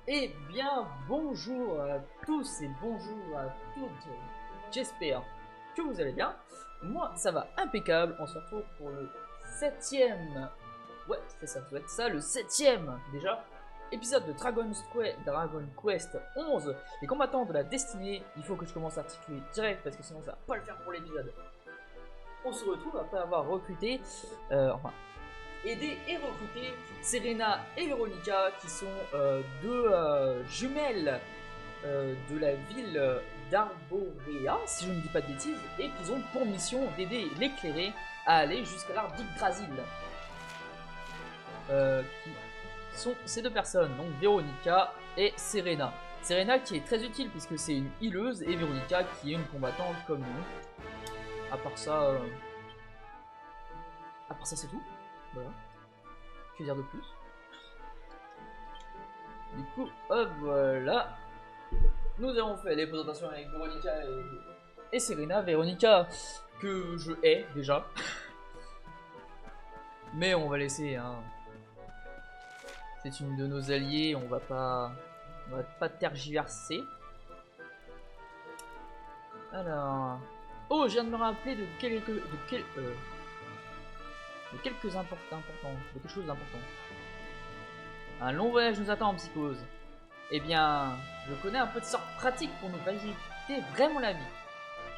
Eh bien, bonjour à tous et bonjour à toutes. J'espère que vous allez bien. Moi, ça va impeccable. On se retrouve pour le septième. Ouais, c'est ça, ça doit être ça, le septième déjà. Épisode de Dragon Quest 11. Les combattants de la destinée. Il faut que je commence à articuler direct parce que sinon ça va pas le faire pour l'épisode. On se retrouve après avoir recruté. Enfin, aider et recruter Serena et Veronica qui sont deux jumelles de la ville d'Arborea, si je ne dis pas de bêtises, et qui ont pour mission d'aider l'éclairé à aller jusqu'à l'art d'Yggdrasil. Qui sont ces deux personnes, donc Veronica et Serena. Serena qui est très utile puisque c'est une healeuse et Veronica qui est une combattante comme nous. À part ça, c'est tout. Voilà. Que dire de plus? Du coup, hop, voilà. Nous avons fait les présentations avec Veronica et Serena. Veronica, que je hais déjà. Mais on va laisser, hein. C'est une de nos alliés, on va pas tergiverser. Alors. Oh, je viens de me rappeler de quelque chose d'important. Un long voyage nous attend en psychose. Eh bien, je connais un peu de sorte pratique pour nous faciliter vraiment la vie.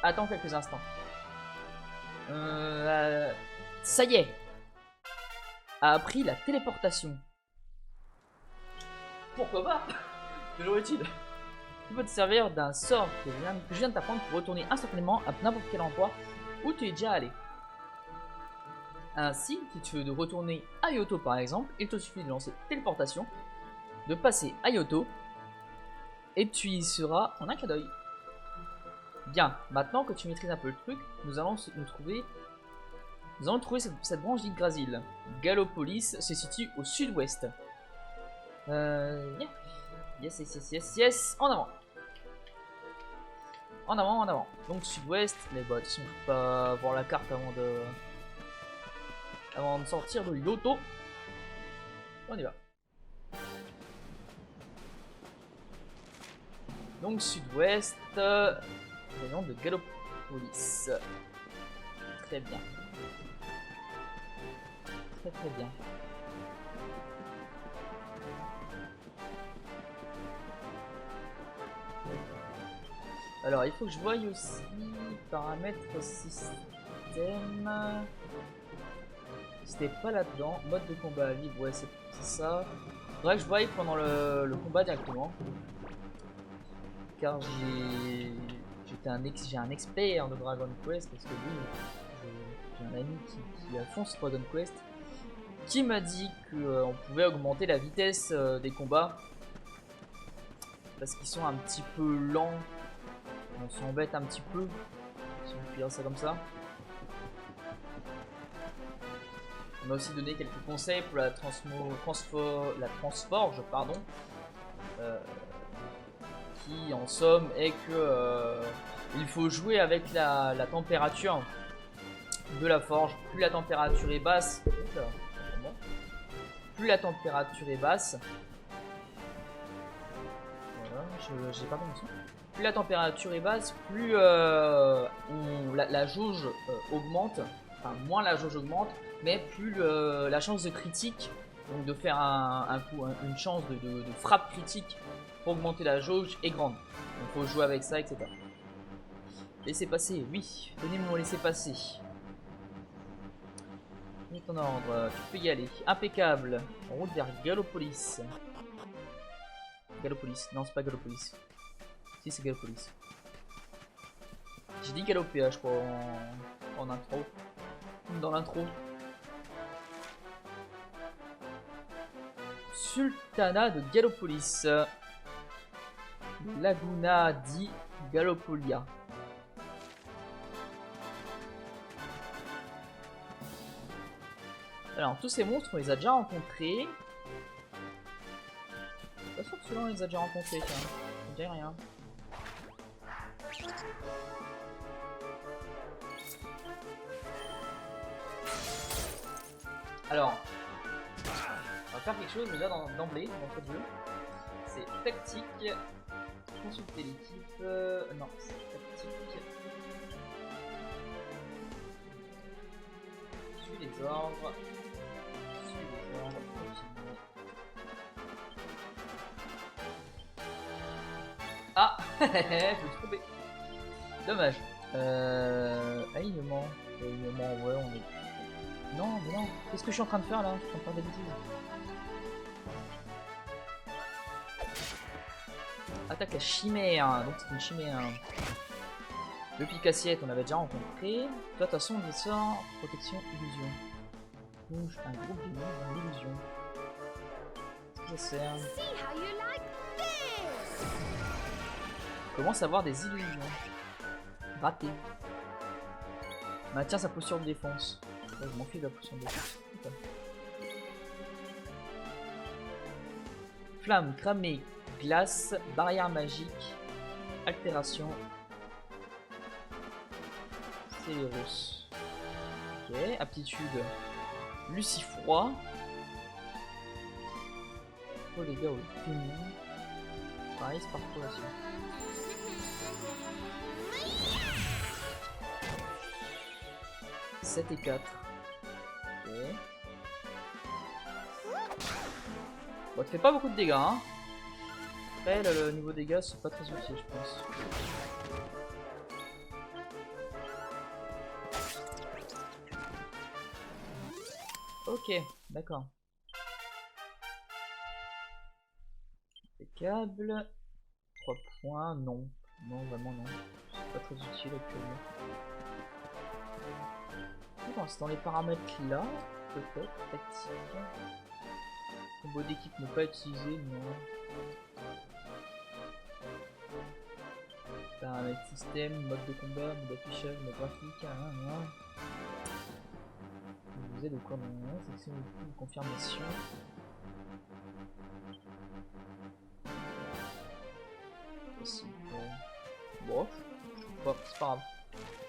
Attends quelques instants. Ça y est. A appris la téléportation. Pourquoi pas? Toujours utile. Tu peux te servir d'un sort que je viens de t'apprendre pour retourner instantanément à n'importe quel endroit où tu es déjà allé. Ainsi, si tu veux retourner à Yoto par exemple, il te suffit de lancer téléportation, de passer à Yoto, et tu y seras en un clin d'œil. Bien, maintenant que tu maîtrises un peu le truc, nous allons trouver cette branche d'Yggdrasil. Gallopolis se situe au sud-ouest. Yeah. Yes. En avant. En avant. Donc sud-ouest. Mais bah, de toute façon, je peux pas voir la carte avant de sortir de Yoto. On y va. Donc sud-ouest. Région de Gallopolis. Très bien. Très bien. Alors, il faut que je voie aussi paramètres système. C'était pas là-dedans. Mode de combat à vivre, ouais, c'est ça. Faudrait que je voie pendant le combat directement. Car j'ai un expert de Dragon Quest parce que lui, j'ai un ami qui a fond sur Dragon Quest qui m'a dit qu'on pouvait augmenter la vitesse des combats parce qu'ils sont un petit peu lents. On s'embête un petit peu si on peut dire ça comme ça. On m'a aussi donné quelques conseils pour la transforge, pardon, qui en somme est que il faut jouer avec la température de la forge. Plus la température est basse, plus la température est basse. Voilà, j'ai pas compris. Plus la température est basse, plus la jauge augmente. Enfin, moins la jauge augmente, mais plus la chance de critique, donc de faire une chance de frappe critique pour augmenter la jauge est grande. Donc faut jouer avec ça, etc. Laissez passer, oui, donnez-moi mon laisser passer. Mis ton ordre, tu peux y aller. Impeccable. En route vers Gallopolis. Gallopolis, non c'est pas Gallopolis. Si c'est Gallopolis. J'ai dit Gallopéa je crois en intro. Dans l'intro. Sultana de Gallopolis. Laguna di Gallopolia. Alors tous ces monstres on les a déjà rencontrés. Je suis pas sûr que ceux-là on les a déjà rencontrés, tiens. Ça me dit rien. Alors, on va faire quelque chose déjà d'emblée, d'entrée de jeu. c'est tactique. Consulter l'équipe. Non, c'est tactique. Suis les ordres. Suis les ordres. Continue. Ah, je me suis trompé. Dommage. Alignement. Alignement, ouais, on est. Non, mais non. Qu'est-ce que je suis en train de faire là? Je suis en train de faire des bêtises. Attaque la chimère. Donc c'est une chimère. Le pique-assiette, on l'avait déjà rencontré. Toi, de toute façon, des sorts, protection, illusion. Bouge un groupe de dans l'illusion. Qu'est-ce que ça sert? Commence à avoir des illusions. Raté. Maintient sa posture de défense. Ouais, je m'en fiche de la posture de défense. Okay. Flamme, cramée, glace, barrière magique, altération. Célérus. Ok, aptitude. Lucifroid. Oh les gars, oui. Pareil, sparculation. « 7 et 4. Ok. Bon, tu fais pas beaucoup de dégâts, hein. Après, le niveau dégâts, c'est pas très utile, je pense. Ok, d'accord. Impeccable. 3 points, non. Non, vraiment non. C'est pas très utile actuellement. Bon, c'est dans les paramètres là, peut-être. Tactique. Combo d'équipe ne pas utilisé, non. Paramètres système, mode de combat, mode affichage, mode graphique, vous êtes au cours d'un section de confirmation. Possible. Bon, bon c'est pas grave.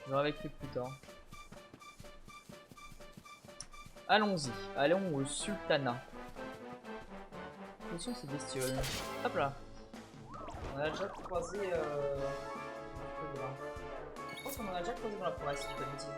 Je verrai avec lui plus tard. Allons-y, allons au sultanat. Quelles sont ces bestioles? Hop là. On a déjà croisé. Je pense qu'on en a déjà croisé dans la forêt, si je dis pas de bêtises.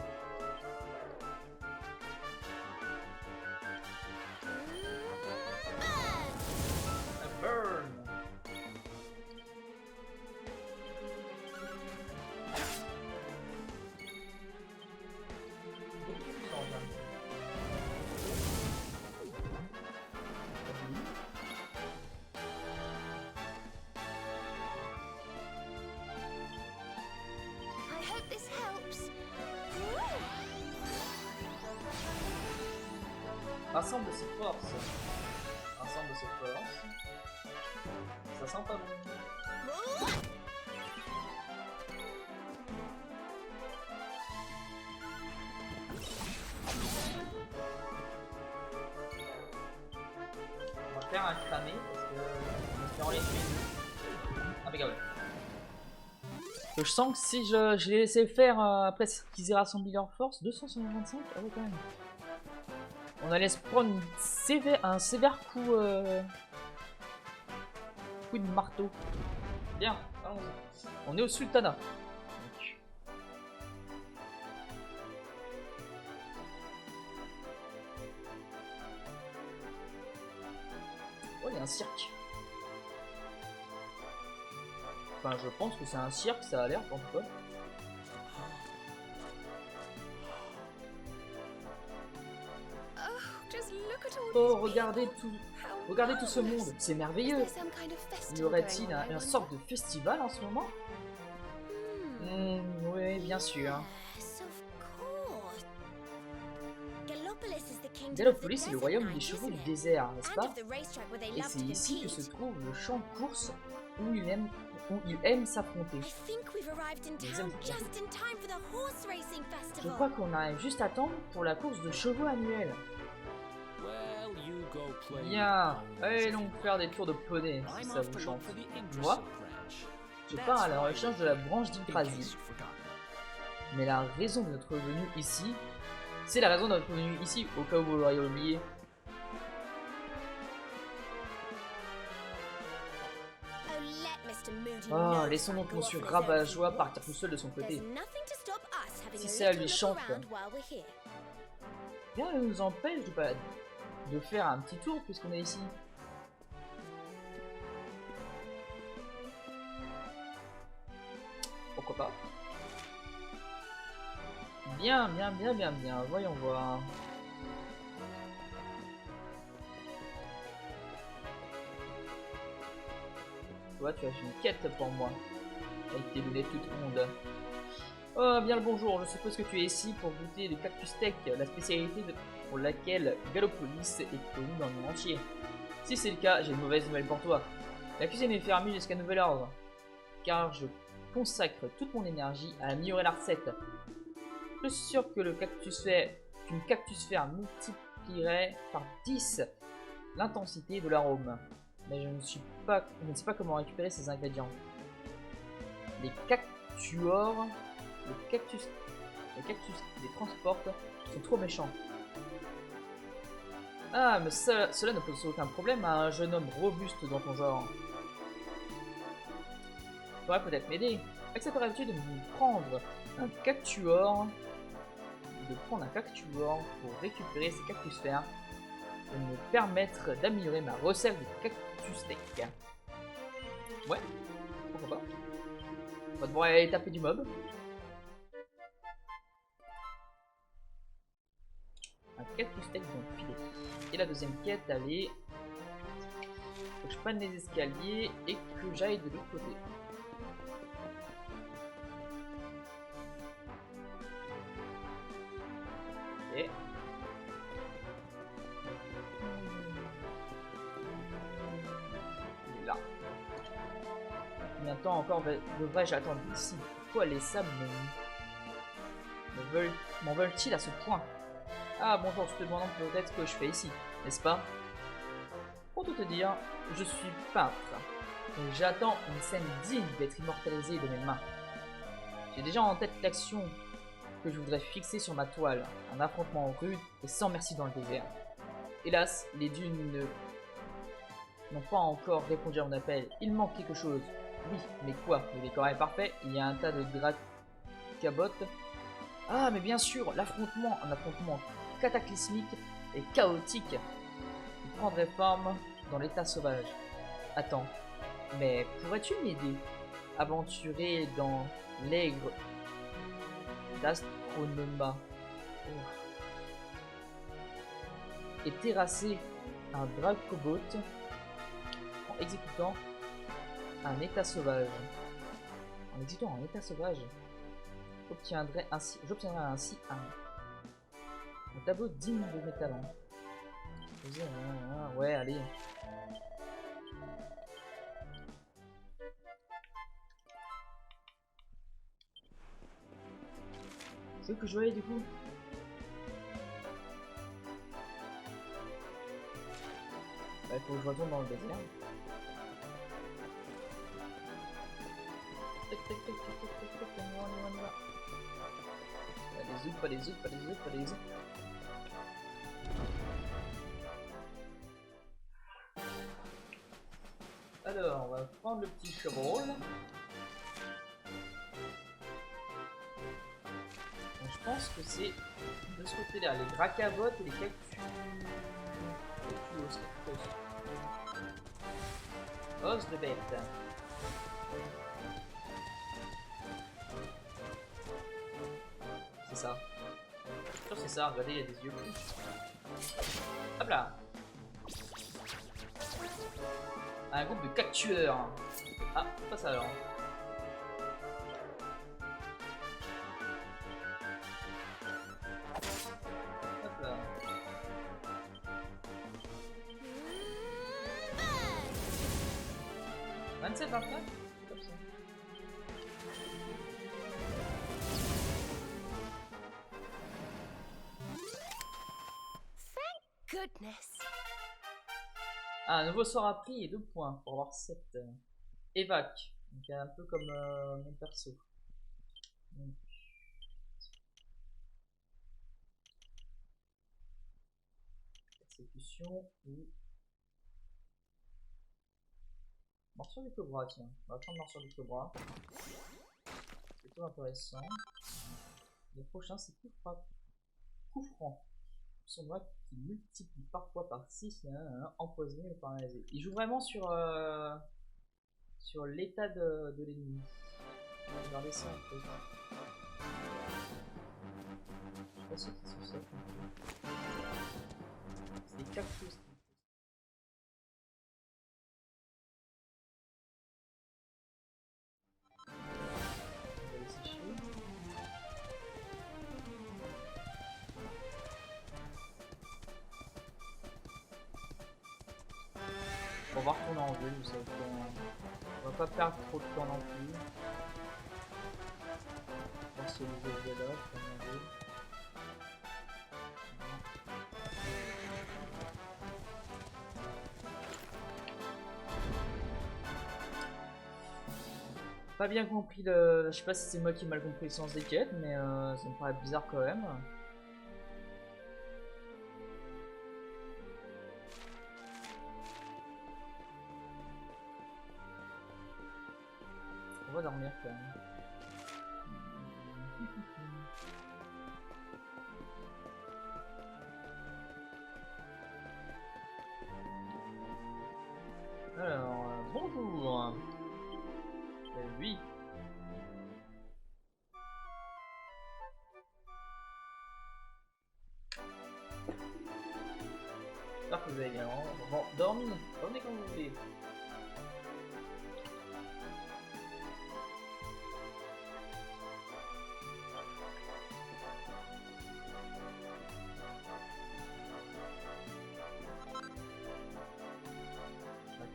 Rassemble de ses forces. Rassemble de ses forces. Ça sent pas bon. On va faire un cramé parce que on va faire en les tuer. Impeccable. Je sens que si je les laissé faire après qu'ils aient rassemblé leurs forces, 225, ah ouais quand même. On allait se prendre un sévère coup, coup de marteau. Bien, allons-y. On est au sultanat. Donc. Oh, il y a un cirque. Enfin, je pense que c'est un cirque, ça a l'air, en tout cas. Oh, regardez tout ce monde, c'est merveilleux. Y aurait-il un sorte de festival en ce moment? Oui, bien sûr. Gallopolis est le royaume des chevaux du désert, n'est-ce pas? Et c'est ici que se trouve le champ de course où il aime s'affronter. Je crois qu'on arrive juste à temps pour la course de chevaux annuelle. Bien, allez donc faire des tours de poney si ça vous chante. Moi, je pars à la recherche de la branche d'Yggdrasil. Mais la raison de notre venue ici, c'est la raison de notre venue ici, au cas où vous l'auriez oublié. Oh, laissons donc Monsieur Rabat-Joie partir tout seul de son côté. Si ça lui chante. Rien ne nous empêche de faire un petit tour puisqu'on est ici. Pourquoi pas? Bien, bien, bien, bien, bien. Voyons voir. Toi, tu as une quête pour moi. Avec tes lunettes toutes rondes. Oh, bien le bonjour. Je suppose que tu es ici pour goûter le cactus steak, la spécialité pour laquelle Gallopolis est connue dans le monde entier. Si c'est le cas, j'ai une mauvaise nouvelle pour toi. La cuisine est fermée jusqu'à nouvel ordre. Car je consacre toute mon énergie à améliorer la recette. Je suis sûr que qu'une cactus fer multiplierait par 10 l'intensité de l'arôme. Mais je ne sais pas comment récupérer ces ingrédients. Les cactuors, les cactus qui les transportent sont trop méchants. Ah, mais cela ne pose aucun problème à un jeune homme robuste dans ton genre. Tu pourrais peut-être m'aider. Accepterais-tu de me prendre un cactuor pour récupérer ces cactus fer et me permettre d'améliorer ma recette de cactus steak? Ouais, pourquoi pas. On va devoir aller taper du mob. Un cactus steak dans le filet. Et la deuxième quête, allez. Faut que je prenne les escaliers et que j'aille de l'autre côté. Ok. Il est là. Combien de temps encore devrais-je attendre ici? Pourquoi les sables m'en veulent-ils à ce point? Ah bonjour, je te demande peut-être ce que je fais ici, n'est-ce pas? Pour tout te dire, je suis peintre. Et j'attends une scène digne d'être immortalisée de mes mains. J'ai déjà en tête l'action que je voudrais fixer sur ma toile. Un affrontement rude et sans merci dans le désert. Hélas, les dunes n'ont pas encore répondu à mon appel. Il manque quelque chose. Oui, mais quoi? Le décor est parfait, il y a un tas de dracabotes. Ah, mais bien sûr, un affrontement cataclysmique et chaotique. Il prendrait forme dans l'état sauvage. Attends, mais pourrais-tu m'aider? Aventurer dans l'aigre d'Astronoma et terrasser un dracobot en exécutant un état sauvage. En exécutant un état sauvage, j'obtiendrai ainsi un tableau digne de mes talents. Ouais, allez. C'est où que je voyais du coup? Bah, il faut que je retourne dans le désert. Tac, tac, tac, tac, tac, tac, tac, on y va. Pas les autres. Alors, on va prendre le petit chevrol. Donc, je pense que c'est de ce côté-là, les dracavotes et les cactus. Os de bête. C'est ça. Je sûr c'est ça, regardez, il y a des yeux. Hop là. Un groupe de cactueurs. Ah, pas ça alors. Hop là. « 27, 29 ?» Comme ça. Goodness. Ah, un nouveau sort appris et 2 points pour avoir 7. Évac. Donc un peu comme mon perso. Donc, exécution ou Morsure du cobra, tiens. On va prendre morsure du cobra. C'est plutôt intéressant. Le prochain, c'est coup franc. Son doigt qui multiplie parfois par 6, empoisonné ou paralysé. Il joue vraiment sur l'état de l'ennemi. On va regarder ça un peu. Je sais pas ce qui se fait. C'est des cactus. On va les sécher. On va retourner en jeu, vous savez on va pas perdre trop de temps non plus. On va se lever là, comme on veut. Pas bien compris le... Je sais pas si c'est moi qui ai mal compris le sens des quêtes, mais ça me paraît bizarre quand même. On va dormir quand même. Alors, bonjour. Oui. J'espère que vous allez bien. Bon, dormez quand vous voulez.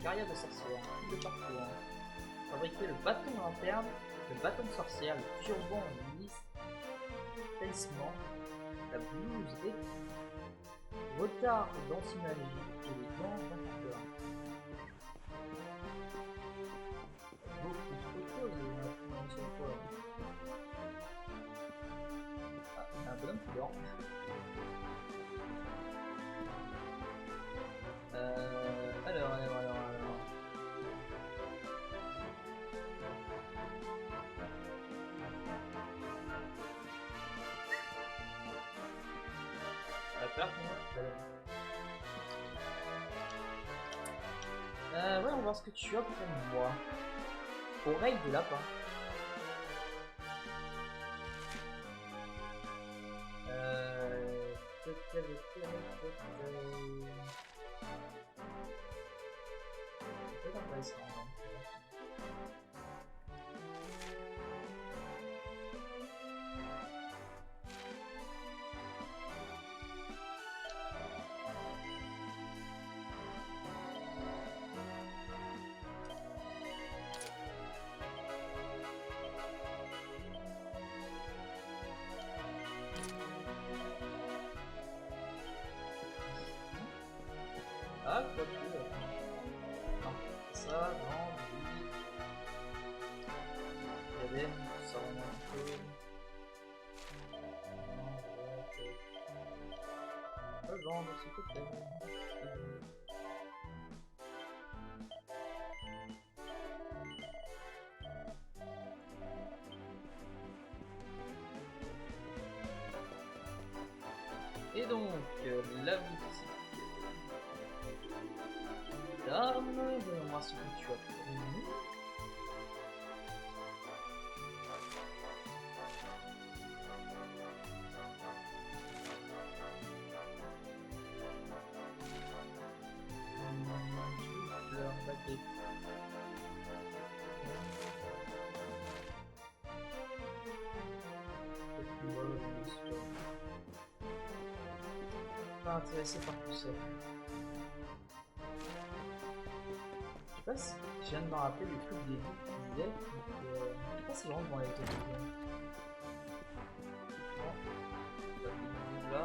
Carrière de sorcière, tout de parcours. Fabriquer le bâton interne, le bâton de sorcière, le turban lisse, talisman, la blouse et retard d'anti-magie et les gants d'infanteur. Beaucoup trop de choses dans une seule fois. Ah, il y a un bonhomme qui dort. Alors. Ouais, on va voir ce que tu as pour moi. Oreille de lapin. C'est intéressant. Ah, quoi que. Non, ça, non, oui. Il y avait ça en un peu. Non, je vendre, s'il te plaît. Et donc, la boutique d'armes, voyons voir ce que tu as pour nous. Pas intéressé par tout ça. Je sais pas si je viens de me rappeler le truc des bouts qui disaient, je sais pas si je rentre dans les télévisions. Là.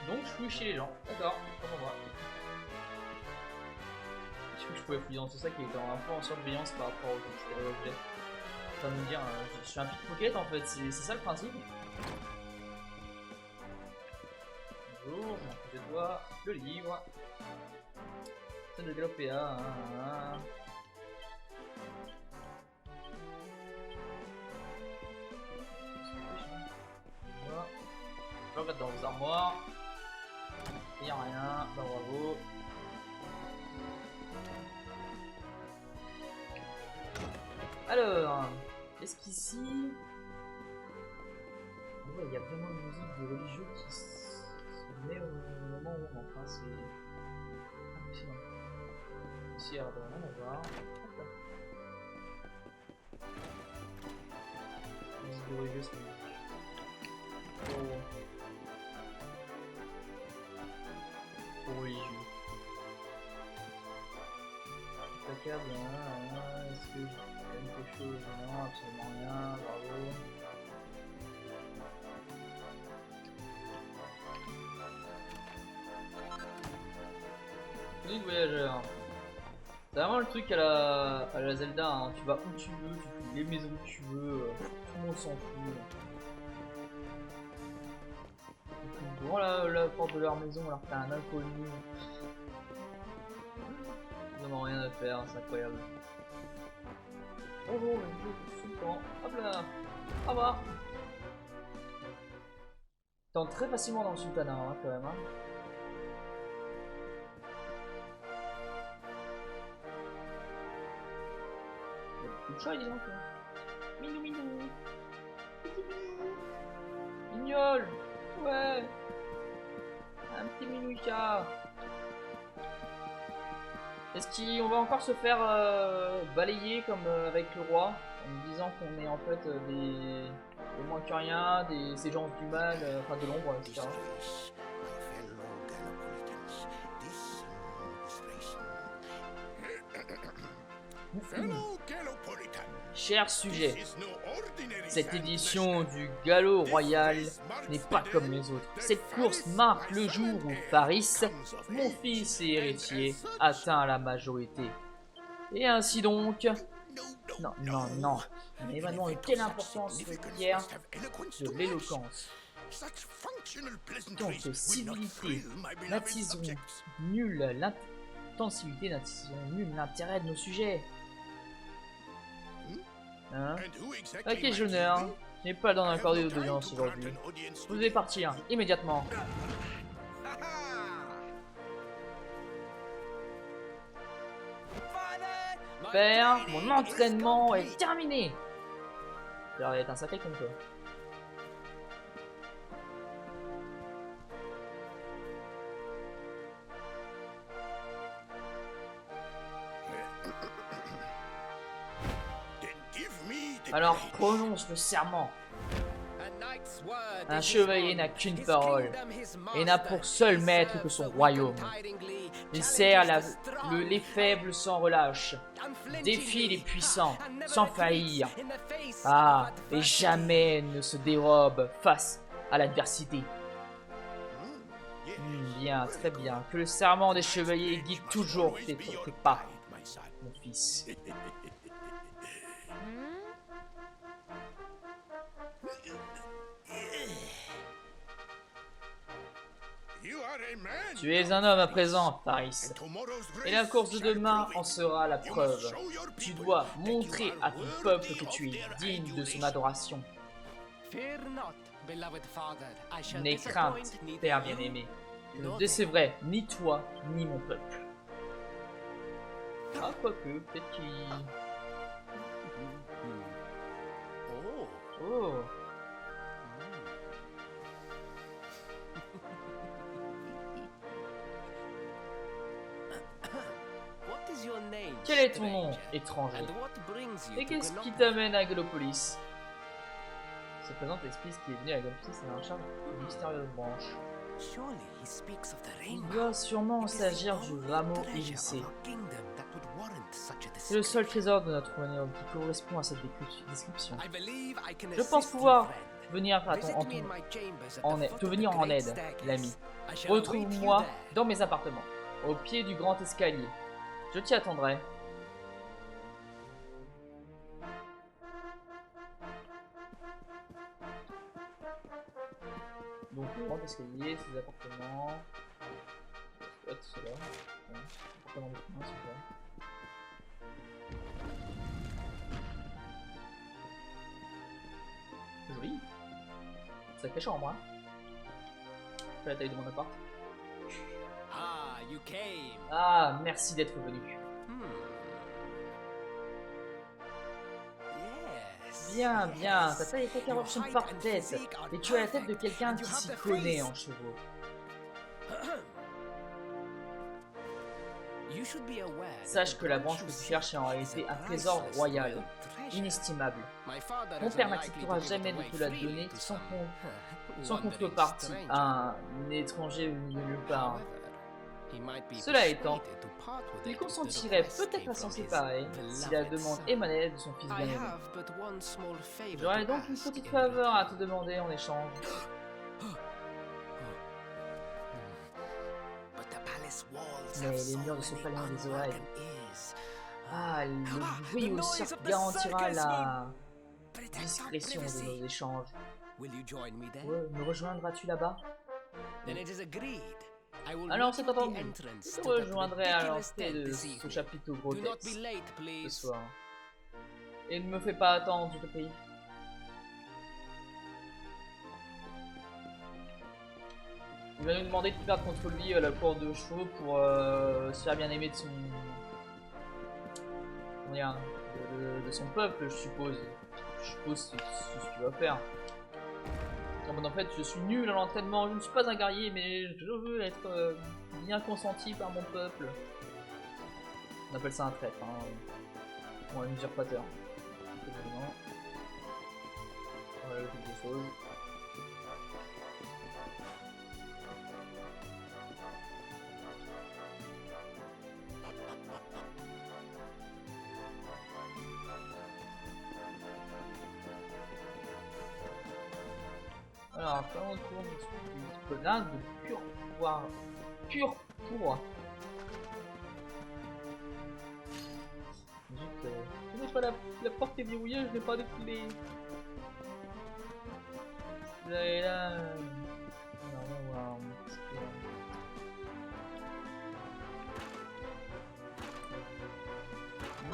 Donc je fouille chez les gens, d'accord, comment on va. Je pouvais fouiller dans tout ça qui était un peu en surveillance par rapport aux objets. Enfin, me dire, je suis un pickpocket en fait, c'est ça le principe. Bonjour, je dois le livre. C'est de Galopéa. Je regarde dans vos armoires. Il n'y a rien, bah bravo. Alors, est-ce qu'ici... Ouais, il y a vraiment une musique de religieux qui se met au moment où on entre, c'est impressionnant. Ici, alors, on va voir. Musique de religieux, c'est magique. Religieux. Impeccable, est-ce que j'ai quelque chose? Non, absolument rien, bravo. Nuit de voyageur. C'est vraiment le truc à la Zelda, hein. Tu vas où tu veux, tu fais les maisons que tu veux, tout le monde s'en fout. Ils ouvrent la porte de leur maison alors que t'as un inconnu. Ils n'en ont rien à faire, c'est incroyable. Bonjour, le jeu tout le temps. Hop là. Au revoir. T'entres très facilement dans le sultanat, hein, quand même. Hein. Il y a beaucoup de chats, disons. Minou, minou. Mignol. Ouais. Un petit minou chat. Est-ce qu'on va encore se faire balayer comme avec le roi, en disant qu'on est en fait des moins que rien, ces gens du mal, enfin de l'ombre, etc. Chers sujets, cette édition du Galop Royal n'est pas comme les autres. Cette course marque le jour où Paris, mon fils et héritier, atteint la majorité. Et ainsi donc... Non. Mais maintenant, quelle importance requiert de l'éloquence. Donc, civilité, n'attiseront nul l'intensité, n'attiseront nul l'intérêt de nos sujets. Hein? Ok, jeuneur, je n'ai pas le temps d'accorder d'audience aujourd'hui. Vous devez partir immédiatement. Père, mon entraînement est terminé. Ça va être un sacré concours. Alors prononce le serment. Un chevalier n'a qu'une parole et n'a pour seul maître que son royaume. Il sert les faibles sans relâche, défie les puissants sans faillir. Ah, et jamais ne se dérobe face à l'adversité. Bien, très bien. Que le serment des chevaliers guide toujours tes pas, mon fils. Tu es un homme à présent, Paris. Et la course de demain en sera la preuve. Tu dois montrer à ton peuple que tu es digne de son adoration. N'aie crainte, père bien-aimé. Je ne décevrai ni toi, ni mon peuple. Ah, quoique, peut-être qu'il... Oh. Quel est ton nom, étranger? Et qu'est-ce qui t'amène à Galopolis? Se présente l'esprit qui est venu à Galopolis et en charge d'une mystérieuse branche. Il doit sûrement s'agir du rameau hérissé. C'est le seul trésor de notre royaume qui correspond à cette description. Je pense pouvoir venir te venir en aide, l'ami. Retrouve-moi dans mes appartements, au pied du grand escalier. Je t'y attendrai. Donc, grand escalier, ces appartements. Soit cela. Ouais. Appartement de commun, s'il vous plaît. Joli. Sacrée chambre, hein. Fais la taille de mon appart. Ah, you came. Ah, merci d'être venu. Yes. Bien, bien, ta taille est proportion parfaite. Et tu as la tête de quelqu'un qui s'y connaît en chevaux. You should be aware. Sache que la branche que tu cherches est en réalité un trésor royal, inestimable. Mon père n'acceptera jamais de te la donner sans contrepartie à un étranger venu de nulle part. Cela étant, il consentirait peut-être à s'en séparer si la demande émanait de son fils bien-aimé. J'aurais donc une petite faveur à te demander en échange. Mais les murs de ce palais ont des oreilles. Ah, le bruit au cirque garantira la discrétion de nos échanges. Ouais, me rejoindras-tu là-bas? Alors c'est entendu. Je te rejoindrai à l'entrée de ce chapiteau grotesque ce soir. Et ne me fais pas attendre, je te prie. Il va nous demander de perdre contre lui la cour de chevaux pour se faire bien aimer de son... Comment dire, de son peuple, je suppose. Je suppose c'est ce qu'il va faire. En fait, je suis nul à l'entraînement, je ne suis pas un guerrier, mais je veux être bien consenti par mon peuple. On appelle ça un traître, hein. Ou un usurpateur. Voilà, quelque chose. Alors, quand on tourne du plein de pur pouvoir. Pur pour. Je n'ai pas la porte est verrouillée, je n'ai pas de clé. Là et là.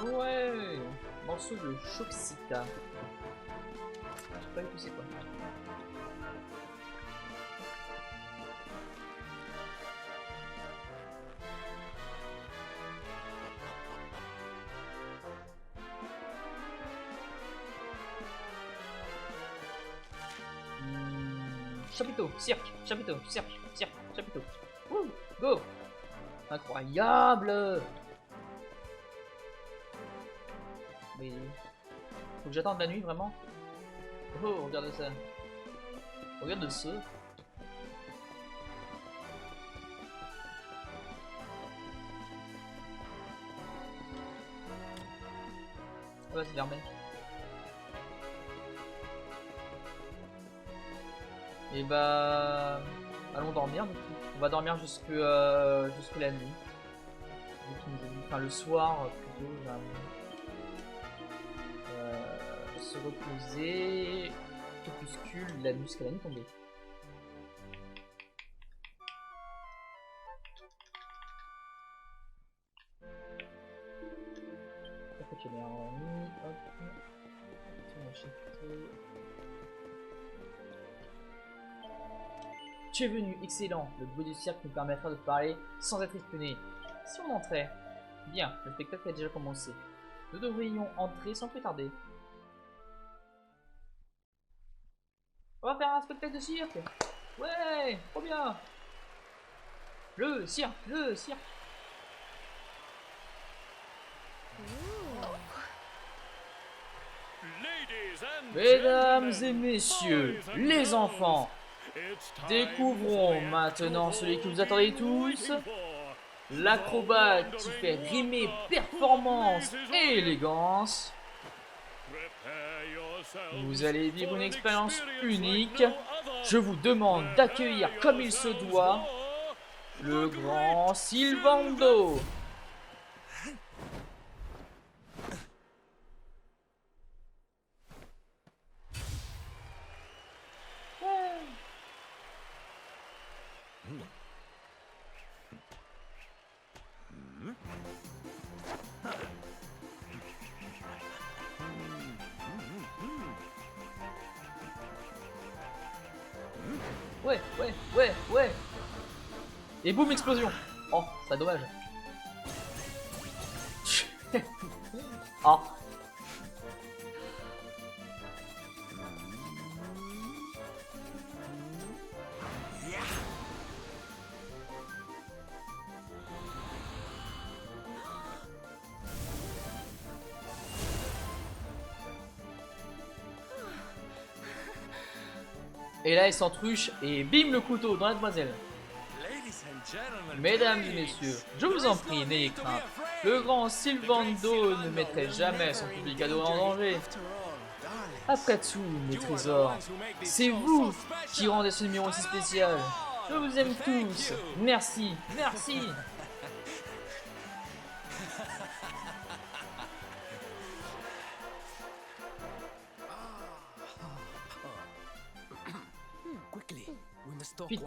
Ouais, morceau de Choxita. Je sais pas du tout c'est quoi. Chapiteau, cirque, chapiteau, cirque, cirque, chapiteau. Wouh, go! Incroyable! Mais... Faut que j'attende la nuit, vraiment? Oh, regardez ça. Regarde ça. Ouais, c'est fermé. Et bah... Allons dormir du coup. On va dormir jusque la nuit. Enfin le soir plutôt. Se reposer. Crépuscule, la nuit jusqu'à la nuit tombée. Tu es venu, excellent. Le bruit du cirque nous permettra de parler sans être espionné. Si on entrait. Bien, le spectacle a déjà commencé. Nous devrions entrer sans plus tarder. On va faire un spectacle de cirque. Ouais, trop bien. Le cirque, le cirque. Mesdames et messieurs, les enfants, découvrons maintenant celui que vous attendez tous, l'acrobate qui fait rimer performance et élégance. Vous allez vivre une expérience unique. Je vous demande d'accueillir comme il se doit le grand Sylvando. ouais, ouais, ouais, ouais. Et boum, explosion. Oh, c'est dommage. Oh. Et là, il s'entruche et bim le couteau dans la demoiselle. Mesdames et messieurs, je vous en prie, n'ayez crainte. Le grand Sylvando ne mettrait jamais son public adoré en danger. Après tout, mes trésors, c'est vous qui rendez ce numéro si spécial. Je vous aime tous. Merci, merci. Vite,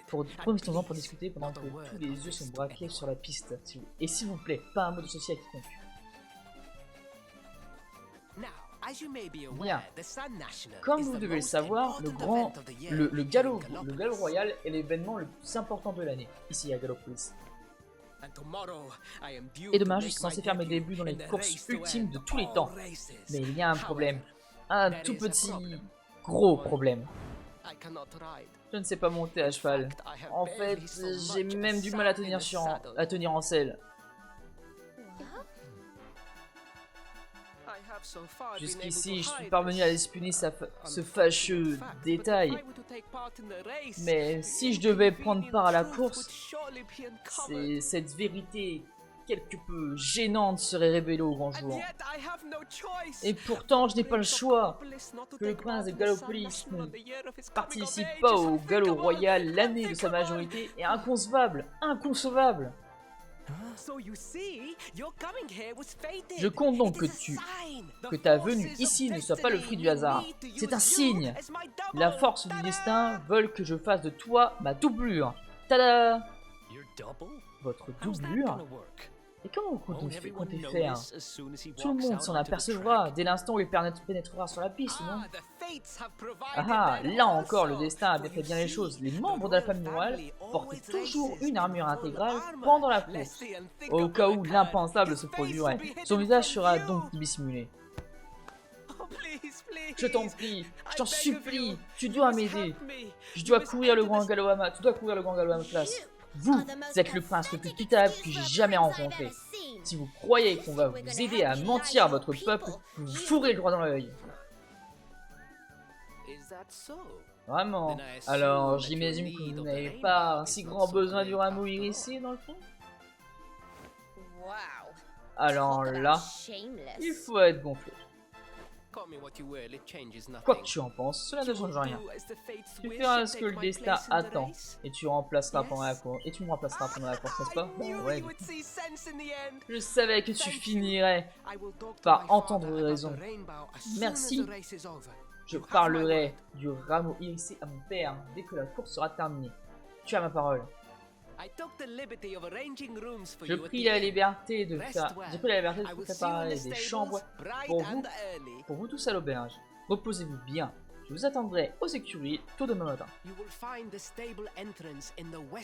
profitons-en pour discuter pendant que tous les yeux sont braqués sur la piste. Et s'il vous plaît, pas un mot de ceci à quiconque. Bien. Comme vous devez le savoir, le galop royal est l'événement le plus important de l'année, ici à Gallopolis. Et demain, je suis censé faire mes débuts dans les courses ultimes de tous les temps. Mais il y a un problème. Un tout petit, gros problème. Je ne sais pas monter à cheval. En fait, j'ai même du mal à tenir en selle. Jusqu'ici, je suis parvenu à espionner ce fâcheux détail. Mais si je devais prendre part à la course, cette vérité quelque peu gênante serait révélée au grand jour. Et pourtant, je n'ai pas le choix. Que le prince de Gallopolis ne participe pas au galop royal l'année de sa majorité est inconcevable. Inconcevable. Je compte donc que ta venue ici ne soit pas le fruit du hasard. C'est un signe. La force du destin veut que je fasse de toi ma doublure. Tada! Votre doublure? Et comment vous comptez faire? Tout le monde s'en apercevra dès l'instant où il pénétrera sur la piste, non? Ah, là encore, le destin a bien fait bien les choses. Les membres de la famille royale portent toujours une armure intégrale pendant la course, au cas où l'impensable se produirait. Son visage sera donc dissimulé. Je t'en prie, je t'en supplie, tu dois m'aider. Je dois courir le grand galop à ma place. Vous êtes le prince le plus pitoyable que j'ai jamais rencontré. Si vous croyez qu'on va vous aider à mentir à votre peuple, vous vous fourrez le droit dans l'œil. Vraiment? Alors, j'imagine que vous n'avez pas un si grand besoin du rameau irisé dans le fond? Alors là, il faut être gonflé. Quoi que tu en penses, cela ne change rien. Tu feras ce que le destin attend et tu me remplaceras pendant la course, n'est-ce pas? Ouais. Je savais que tu finirais par entendre raison. Merci. Je parlerai du rameau irisé à mon père dès que la course sera terminée. Tu as ma parole. J'ai pris la liberté de préparer des chambres pour vous tous à l'auberge. Reposez-vous bien. Je vous attendrai aux écuries tôt demain matin.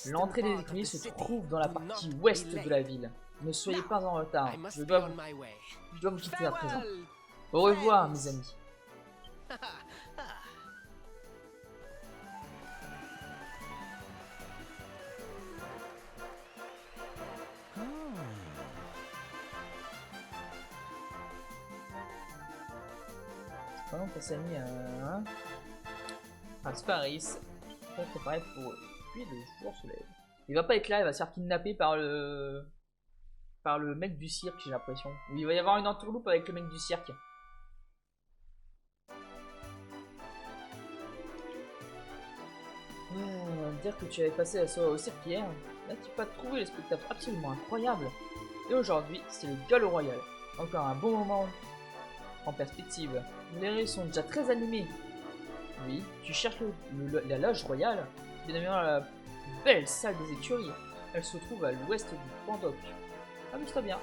L'entrée des écuries se trouve dans la partie ouest de la ville. Ne soyez pas en retard. Je dois vous quitter à présent. Au revoir, mes amis. Pendant que ça a mis un Sparis, on va préparer pour puis le jour se lève. Il va pas être là, il va se faire kidnapper par le mec du cirque, j'ai l'impression. Ou il va y avoir une entourloupe avec le mec du cirque. Ouais, on va me dire que tu avais passé la soirée au cirque hier. N'as-tu pas trouvé le spectacle absolument incroyable? Et aujourd'hui, c'est le galop royal. Encore un bon moment en perspective. Les rues sont déjà très animées. Oui, tu cherches la loge royale, bien évidemment la plus belle salle des écuries. Elle se trouve à l'ouest du Pandoc. Amuse-toi bien.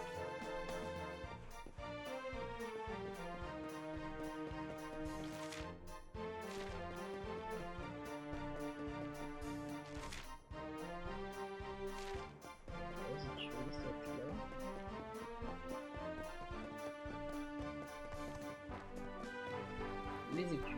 les écuries.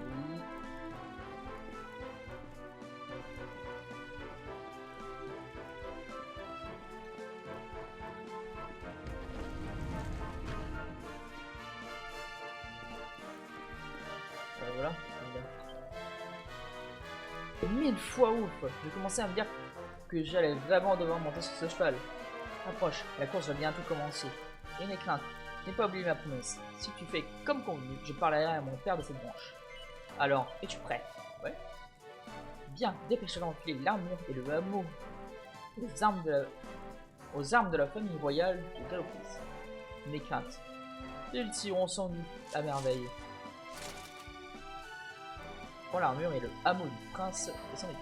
Voilà. 1000 fois ouf. J'ai commencé à me dire que j'allais vraiment devoir monter sur ce cheval. Approche, la course va bientôt commencer. Et n'aie crainte, n'aie pas oublié ma promesse. Si tu fais comme convenu, je parlerai à mon père de cette branche. Alors, es-tu prêt? Ouais. Bien, dépêche-toi d'enfiler l'armure et le hameau aux armes de la famille royale de Galopis. N'aie crainte, ils tireront sans doute à merveille. Prends l'armure et le hameau du prince et son équipe.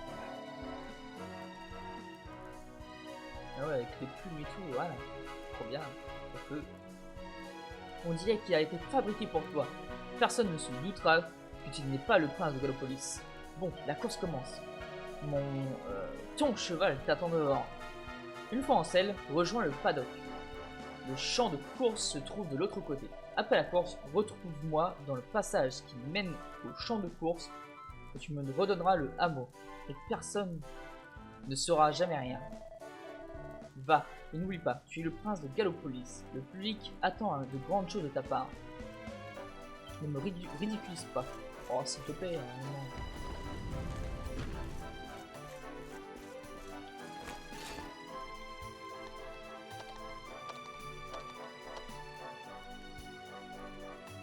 Ah ouais, avec les plumes et tout, voilà. Trop bien. Ça peut. On dirait qu'il a été fabriqué pour toi. Personne ne se doutera que tu n'es pas le prince de Galopolis. Bon, la course commence. Ton cheval t'attend dehors. Une fois en selle, rejoins le paddock. Le champ de course se trouve de l'autre côté. Après la course, retrouve-moi dans le passage qui mène au champ de course et tu me redonneras le hameau. Et personne ne saura jamais rien. Va, et n'oublie pas, tu es le prince de Galopolis. Le public attend de grandes choses de ta part. Ne me ridiculise pas. Oh, s'il te plaît.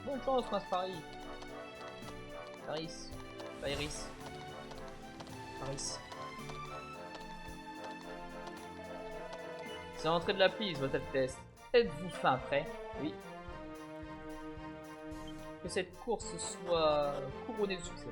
Bonne chance, prince Paris. Paris. Paris. Paris. C'est l'entrée de la piste, votre Altesse. Êtes-vous fin prêt? Oui. Que cette course soit couronnée de succès.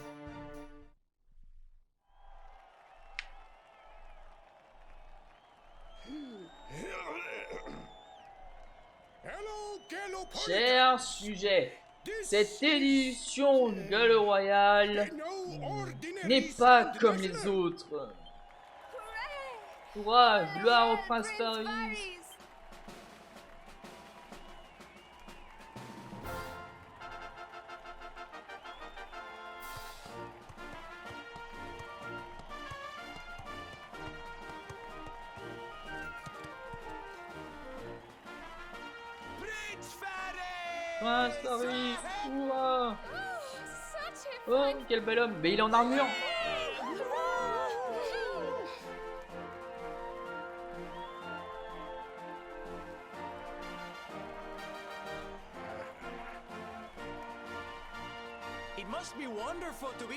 Chers sujets, cette édition du Galop Royal n'est pas comme les autres. Courage, gloire au prince Paris. Prince Paris, ouah. Oh, quel bel homme. Mais il est en armure.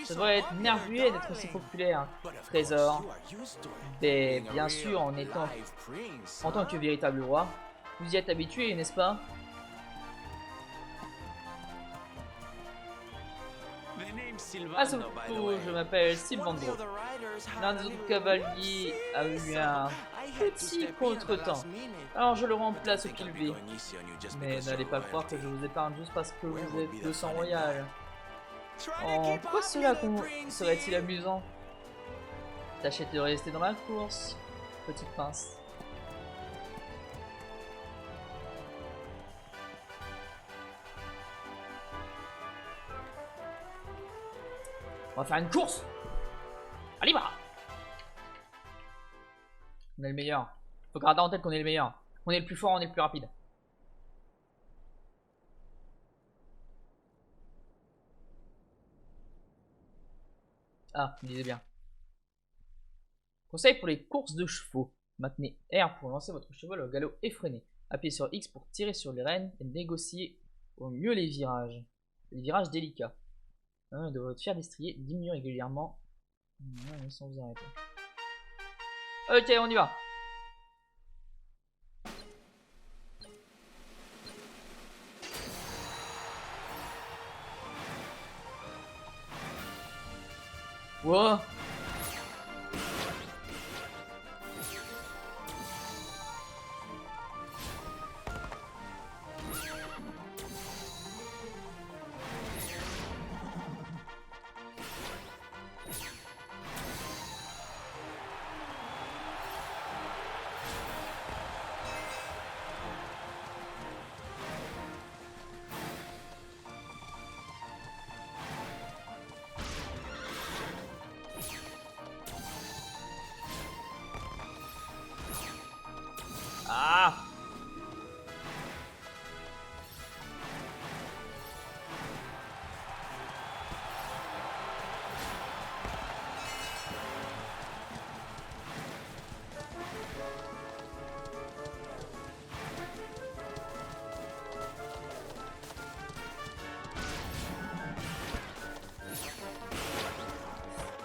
Ça doit être merveilleux d'être aussi populaire. Trésor. Mais bien sûr, en tant que véritable roi, vous y êtes habitué, n'est-ce pas? À ce tour, je m'appelle Sylvandro. L'un des autres cavaliers a eu un petit contretemps, alors je le remplace au pied levé. Mais n'allez pas croire que je vous épargne juste parce que vous êtes de sang royal. En quoi cela serait-il amusant? Tâchez de rester dans la course, petit prince. On va faire une course. Allez, bah. On est le meilleur. Faut garder en tête qu'on est le meilleur. On est le plus fort, on est le plus rapide. Ah, vous me disiez bien. Conseil pour les courses de chevaux. Maintenez R pour lancer votre cheval au galop effréné. Appuyez sur X pour tirer sur les rênes et négocier au mieux les virages. Les virages délicats. De votre fer destrier diminue régulièrement. Sans vous arrêter. Ok, on y va. Wow.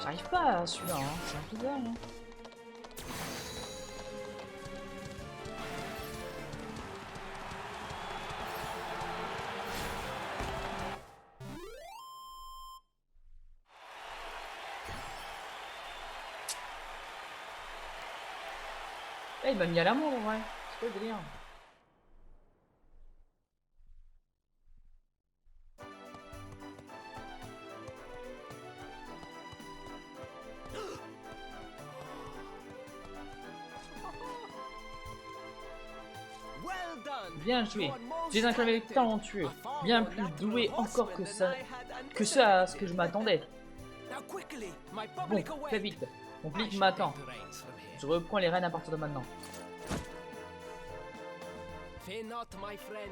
J'arrive pas à celui-là, hein. C'est un peu dingue. Hein. Eh, il m'a mis à l'amour en vrai. C'est quoi le délire? Bien joué. J'ai un clavier talentueux, bien plus doué encore que ça à ce que je m'attendais. Bon, très vite. Mon flic m'attend. Je reprends les rênes à partir de maintenant.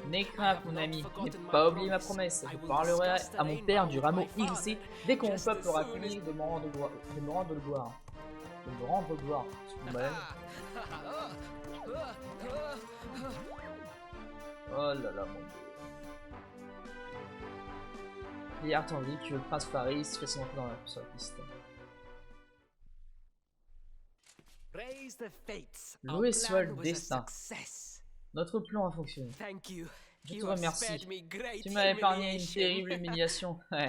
N'aie crainte, mon ami, n'aie pas oublié ma promesse. Je parlerai à mon père du rameau irisé dès que mon peuple aura fini de me rendre gloire. De me rendre gloire. Oh là là, mon dieu. Et attendez que le prince Faris fasse son entrée sur la piste. Loué soit le destin. Notre plan a fonctionné. Je te remercie. Tu m'as épargné une terrible humiliation. Ouais.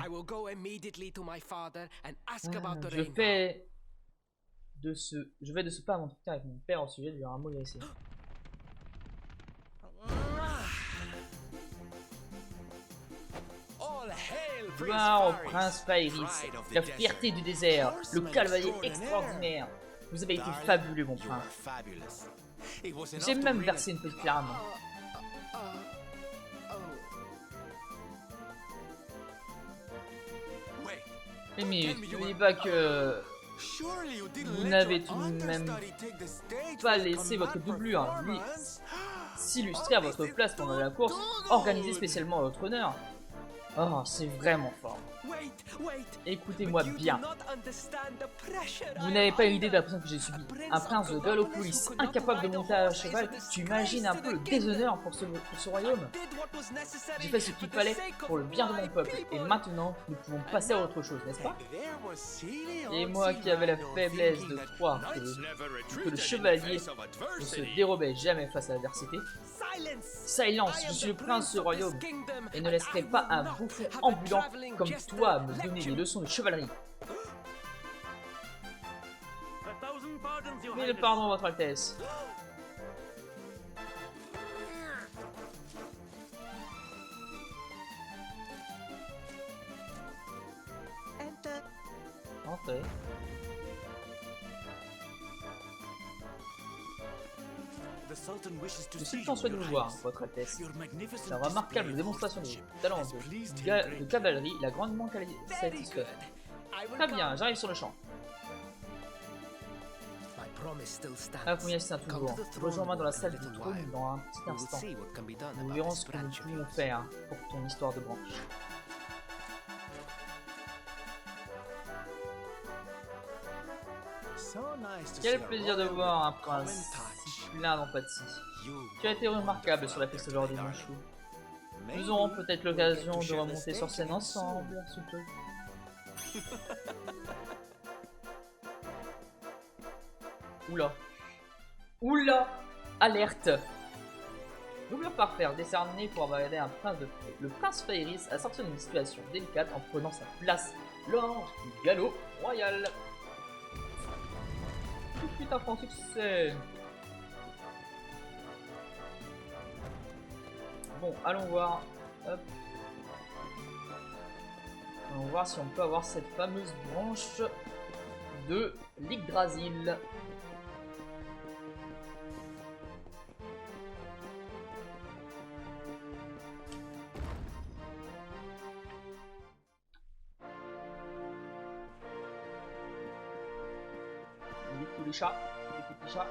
Je vais de ce pas m'entretenir avec mon père au sujet du rameau irisé. Gloire au prince Faris, la fierté du désert, le cavalier extraordinaire. Vous avez été fabuleux, mon prince. J'ai même versé une petite larme. Mais n'oubliez pas que vous n'avez tout de même pas laissé votre doublure s'illustrer à votre place pendant la course, organisée spécialement à votre honneur. Oh, c'est vraiment fort. Écoutez-moi bien. Vous n'avez pas une idée de la pression que j'ai subie. Un prince de Gallopolis, incapable de monter à cheval, tu imagines un peu le déshonneur pour ce royaume? J'ai fait ce qu'il fallait pour le bien de mon peuple, et maintenant, nous pouvons passer à autre chose, n'est-ce pas? Et moi qui avais la faiblesse de croire que le chevalier ne se dérobait jamais face à l'adversité. Silence, je suis le prince de ce royaume, et ne laisserai pas un bouffon ambulant comme toi me donner des leçons de chevalerie. Mille pardons, votre Altesse. Entrez. Le sultan souhaite vous voir, votre Altesse. La remarquable démonstration de talent de cavalerie l'a grandement satisfait. Très bien, j'arrive sur le champ. La promesse tient toujours. Rejoins-moi dans la salle du trône dans un petit instant. Nous verrons ce que nous pouvons faire pour ton histoire de branche. Quel plaisir de voir un prince si plein d'empathie. Tu as été remarquable sur la piste aujourd'hui, mon chou. Nous aurons peut-être l'occasion de remonter sur scène ensemble, sous peu. Oula. Oula. Alerte. Doublure parfaite décernée pour avoir aidé un prince le prince Faris à sortir d'une situation délicate en prenant sa place lors du galop royal. Tout de suite un franc succès. Bon, allons voir. Hop. Allons voir si on peut avoir cette fameuse branche de l'Yggdrasil. Les chats, les petits chats.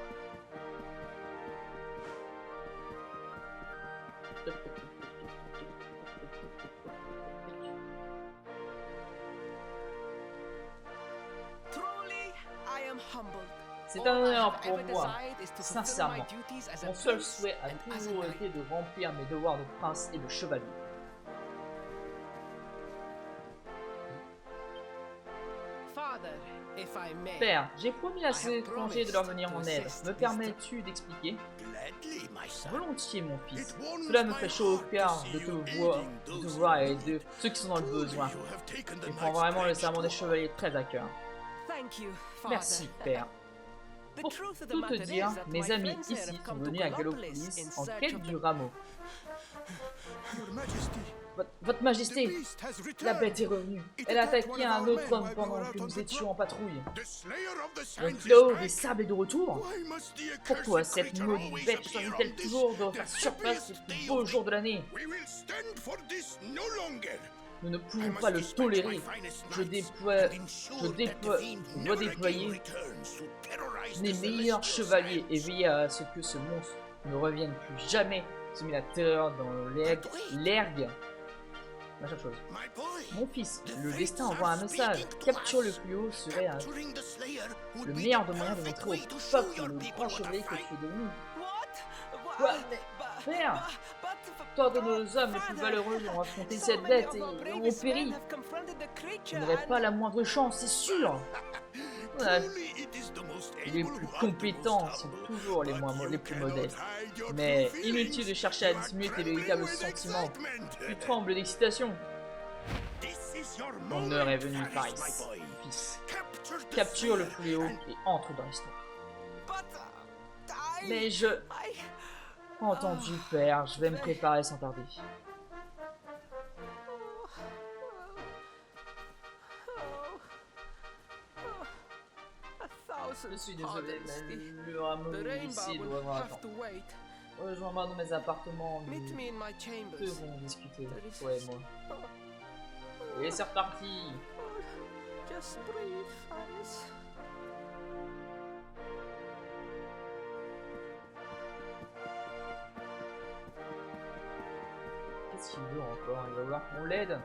C'est un honneur pour moi, sincèrement. Mon seul souhait a toujours été de remplir mes devoirs de prince et de chevalier. Father, if I may. Père, j'ai promis à ces étrangers de leur venir en aide. Me permets-tu d'expliquer? Gladly, my son. Volontiers, mon fils. Cela me fait chaud au cœur de te voir et de ceux qui sont dans le besoin. You have taken the Il prend knight's vraiment le pledge. serment des chevaliers très à cœur. Thank you, Father. Merci, Père. The Pour truth of the tout te matter dire, is that mes my amis friends here ici have sont come to venus à Gallopolis Gallopolis in en search quête of du the- rameau. Your Majesty, Votre the Majesté, beast has la returned. bête est revenue. Elle a attaqué un autre homme pendant que nous étions en patrouille. The slayer of the Le sands is fléau back. des sables est de retour. Why must the Pourquoi accursed cette creature maudite always bête appear choisit-elle on this, toujours de the faire surface happiest le plus day beau of jour de l'année? We will stand for this no longer. Nous ne I pouvons must pas le dispatch tolérer. my finest Je knights déploie, and ensure je that the déploie, fiend je dois never again déployer returns to terrorize les the meilleurs celestial chevaliers sands. et veiller à ce que ce monstre ne revienne plus jamais semer la terreur dans l'ergue. Machin chose. My boy, Mon fils, the le fates destin are envoie un message. speaking to Capture le us. fléau serait Capturing the slayer would le be meilleur the de moyens de perfect montrer way au to show peuple your le people grand what a chevalier que fight. tu es devenu. What? Quoi? Père, toi de nos hommes les plus Father, valeureux ont affronté so cette many bête of et our ont bravest péri. men have confronted the creature Tu n'aurais pas and- la moindre chance, c'est sûr. Ouais. Truly, it is the most Les able plus who are the compétents most sont humble, toujours les but les you plus cannot modestes. hide your Mais true inutile feelings. de chercher à You are dissimuler tes trembling véritables with sentiments. excitement. Tu trembles d'excitation. This is your Mon heure est moment, venue, Paris, Paris. my boy. Fils, Capture the capture le slayer fléau and et entre dans l'histoire. But, Mais je... I- Entendu, père, je vais me préparer sans tarder. Je suis désolé, mais le rameau ici doit avoir attendre. Rejoins-moi dans mes appartements, Meet nous me in my chambers. devons discuter, toi et moi. Et c'est reparti. Just breathe, Faris. Qu'est-ce qu'il veut encore? Il va vouloir qu'on l'aide.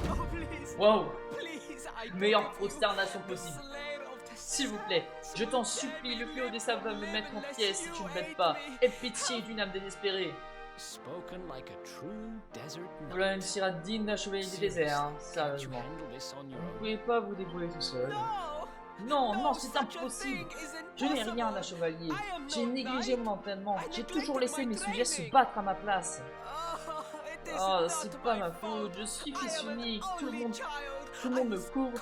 Oh, please. Wow, Please, I meilleure beg you, prosternation the possible. slayer of the S'il vous plaît, je t'en supplie, le fléau des sables va me mettre en pièces si tu ne m'aides pas. Aie pitié d'une âme désespérée. Spoken like a true desert Voilà une sirade digne d'un chevalier du désert, hein, Can't you sérieusement. handle this on your Vous ne own? pouvez pas vous débrouiller tout seul. No, Non, c'est impossible. Je n'ai rien d'un chevalier. J'ai négligé mon entraînement. J'ai toujours laissé mes sujets se battre à ma place. Oh, c'est pas ma faute. Je suis fils unique. Tout le monde me couvre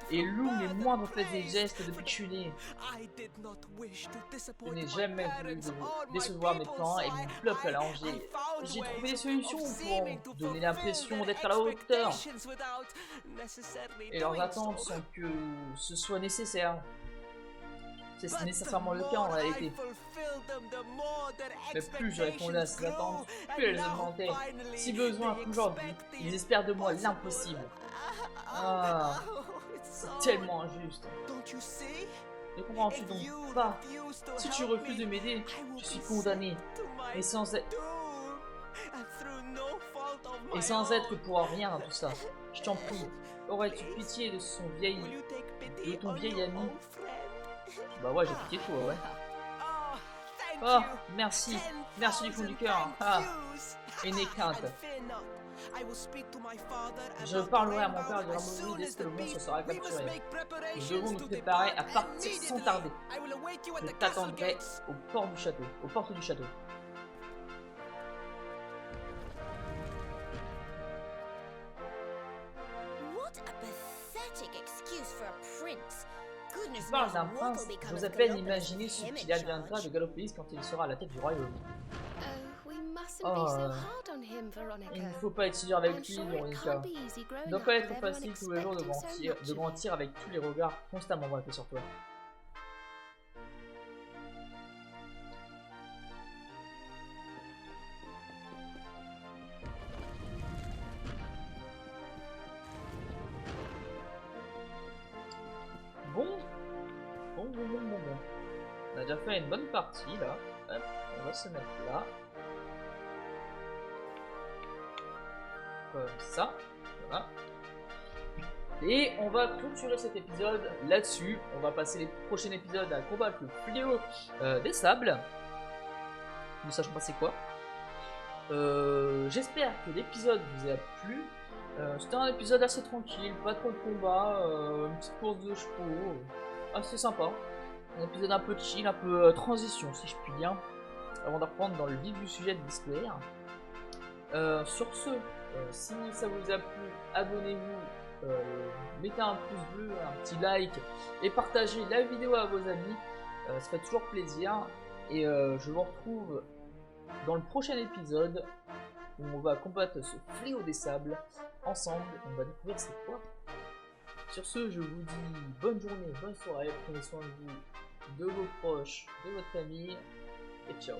et loue mes moindres faits et gestes depuis que je suis né. Je n'ai jamais voulu décevoir mes parents et mon peuple à l'Angers. J'ai trouvé des solutions pour donner l'impression d'être à la hauteur. Et leurs attentes sont que ce soit nécessaire. C'est nécessairement le cas en réalité. Mais plus je répondais à ces attentes, plus elles augmentaient. Si besoin, aujourd'hui, ils espèrent de moi l'impossible. Ah, c'est tellement injuste. Ne comprends-tu donc pas? Si tu refuses de m'aider, je suis condamné. Et sans être pour rien dans tout ça. Je t'en prie, aurais-tu pitié de ton vieil ami? Bah ouais, j'ai pitié de toi, ouais. Oh, merci. Merci du fond du cœur. Ah, et n'aie crainte. Je parlerai à mon père du rameau dès que le monstre sera capturé. Nous devons nous préparer à partir sans tarder. Je t'attendrai au port du château, aux portes du château. What a pathetic excuse for a prince. Goodness Tu parles knows d'un what prince, will become j'ose of à peine Gallopolis imaginer with ce him qu'il in adviendra charge. de Gallopolis quand il sera à la tête du royaume. Oh, we mustn't Oh, be so hard on him, Veronica. Il ne faut pas être si dur avec I'm lui, sure it Veronica. can't be easy growing Il ne doit up pas with être everyone facile tous les jours expecting so much de of grandir avec tous les regards constamment braqués sur toi. Bon. On a déjà fait une bonne partie là. Hop, on va se mettre là. Comme ça. Voilà. Et on va clôturer cet épisode là-dessus. On va passer les prochains épisodes à combattre le fléau des sables. Ne sachons pas c'est quoi. J'espère que l'épisode vous a plu. C'était un épisode assez tranquille, pas trop de combat, une petite course de chevaux, assez sympa. Un épisode un peu chill, un peu transition si je puis dire, avant de reprendre dans le vif du sujet de l'histoire. Sur ce, si ça vous a plu, abonnez-vous, mettez un pouce bleu, un petit like et partagez la vidéo à vos amis, ça fait toujours plaisir. Et je vous retrouve dans le prochain épisode où on va combattre ce fléau des sables ensemble. On va découvrir c'est quoi. Sur ce, je vous dis bonne journée, bonne soirée, prenez soin de vous, de vos proches, de votre famille et ciao.